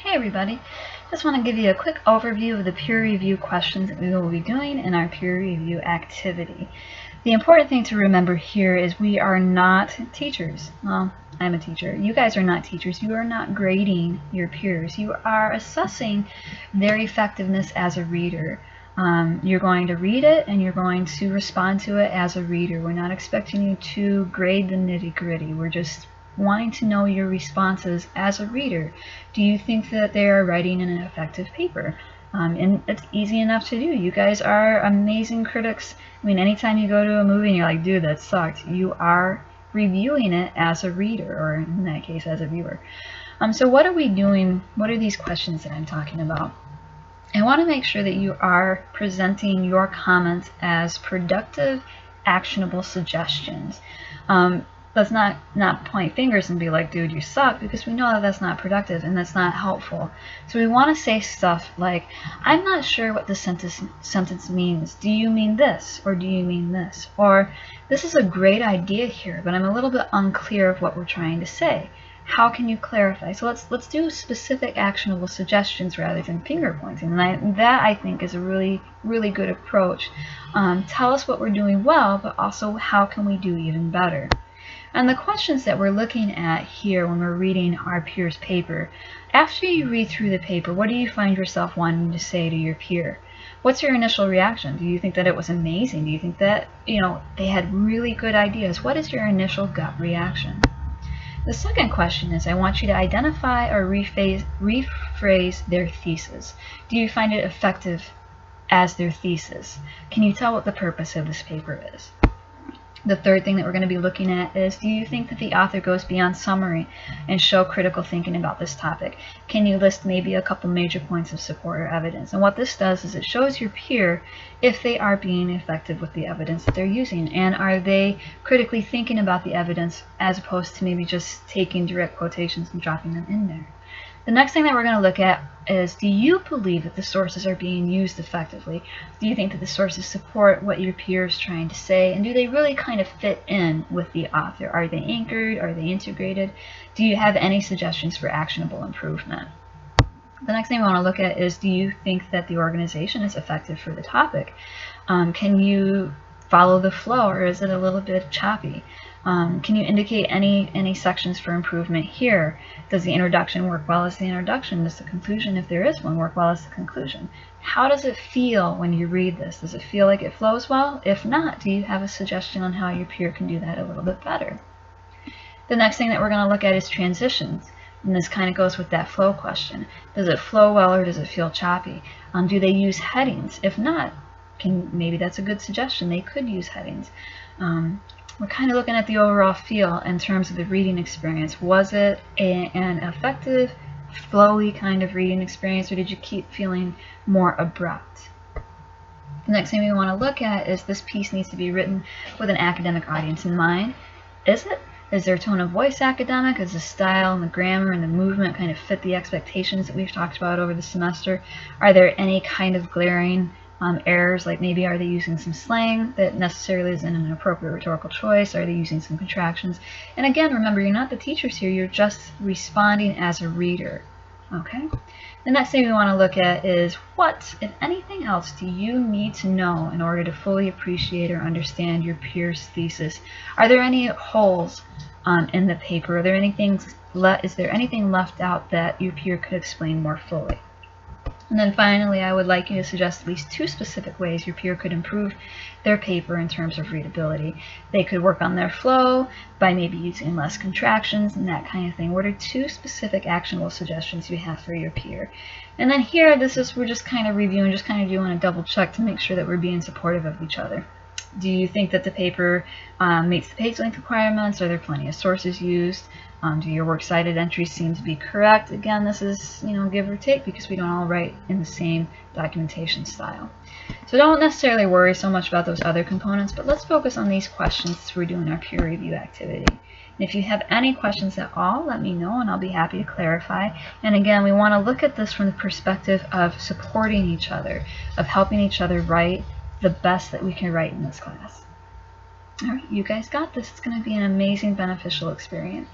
Hey everybody, just want to give you a quick overview of the peer review questions that we will be doing in our peer review activity. The important thing to remember here is we are not teachers. Well, I'm a teacher. You guys are not teachers. You are not grading your peers. You are assessing their effectiveness as a reader. You're going to read it and you're going to respond to it as a reader. We're not expecting you to grade the nitty-gritty. We're just wanting to know your responses as a reader. Do you think that they are writing an effective paper? And it's easy enough to do. You guys are amazing critics. I mean, anytime you go to a movie and you're like, dude, that sucked, you are reviewing it as a reader, or in that case, as a viewer. So what are we doing? What are these questions that I'm talking about? I want to make sure that you are presenting your comments as productive, actionable suggestions. Let's not point fingers and be like, dude, you suck, because we know that that's not productive and that's not helpful. So we want to say stuff like, I'm not sure what this sentence means. Do you mean this, or do you mean this? Or, this is a great idea here, but I'm a little bit unclear of what we're trying to say. How can you clarify? So let's do specific actionable suggestions rather than finger pointing. And that I think is a really good approach. Tell us what we're doing well, but also how can we do even better. And the questions that we're looking at here when we're reading our peer's paper, after you read through the paper, what do you find yourself wanting to say to your peer? What's your initial reaction? Do you think that it was amazing? Do you think that, they had really good ideas? What is your initial gut reaction? The second question is, I want you to identify or rephrase their thesis. Do you find it effective as their thesis? Can you tell what the purpose of this paper is? The third thing that we're going to be looking at is, do you think that the author goes beyond summary and show critical thinking about this topic? Can you list maybe a couple major points of support or evidence? And what this does is it shows your peer if they are being effective with the evidence that they're using, and are they critically thinking about the evidence as opposed to maybe just taking direct quotations and dropping them in there. The next thing that we're going to look at is, do you believe that the sources are being used effectively? Do you think that the sources support what your peer is trying to say? And do they really kind of fit in with the author? Are they anchored? Are they integrated? Do you have any suggestions for actionable improvement? The next thing we want to look at is, do you think that the organization is effective for the topic? Can you follow the flow, or is it a little bit choppy? Can you indicate any sections for improvement here? Does the introduction work well as the introduction? Does the conclusion, if there is one, work well as the conclusion? How does it feel when you read this? Does it feel like it flows well? If not, do you have a suggestion on how your peer can do that a little bit better? The next thing that we're going to look at is transitions. And this kind of goes with that flow question. Does it flow well, or does it feel choppy? Do they use headings? If not, maybe that's a good suggestion. They could use headings. We're kind of looking at the overall feel in terms of the reading experience. Was it an effective, flowy kind of reading experience, or did you keep feeling more abrupt? The next thing we want to look at is, this piece needs to be written with an academic audience in mind. Is it? Is their tone of voice academic? Is the style and the grammar and the movement kind of fit the expectations that we've talked about over the semester? Are there any kind of glaring errors, like maybe are they using some slang that necessarily isn't an appropriate rhetorical choice? Are they using some contractions? And again, remember, you're not the teachers here, you're just responding as a reader. Okay? The next thing we want to look at is, what, if anything else, do you need to know in order to fully appreciate or understand your peer's thesis? Are there any holes in the paper? Are there is there anything left out that your peer could explain more fully? And then finally, I would like you to suggest at least 2 specific ways your peer could improve their paper in terms of readability. They could work on their flow by maybe using less contractions and that kind of thing. What are 2 specific actionable suggestions you have for your peer? And then here, we're just kind of reviewing, just kind of doing a double check to make sure that we're being supportive of each other. Do you think that the paper meets the page length requirements? Are there plenty of sources used? Do your works cited entries seem to be correct? Again, this is, give or take, because we don't all write in the same documentation style. So don't necessarily worry so much about those other components, but let's focus on these questions as we're doing our peer review activity. And if you have any questions at all, let me know and I'll be happy to clarify. And again, we want to look at this from the perspective of supporting each other, of helping each other write the best that we can write in this class. All right, you guys got this. It's going to be an amazing, beneficial experience.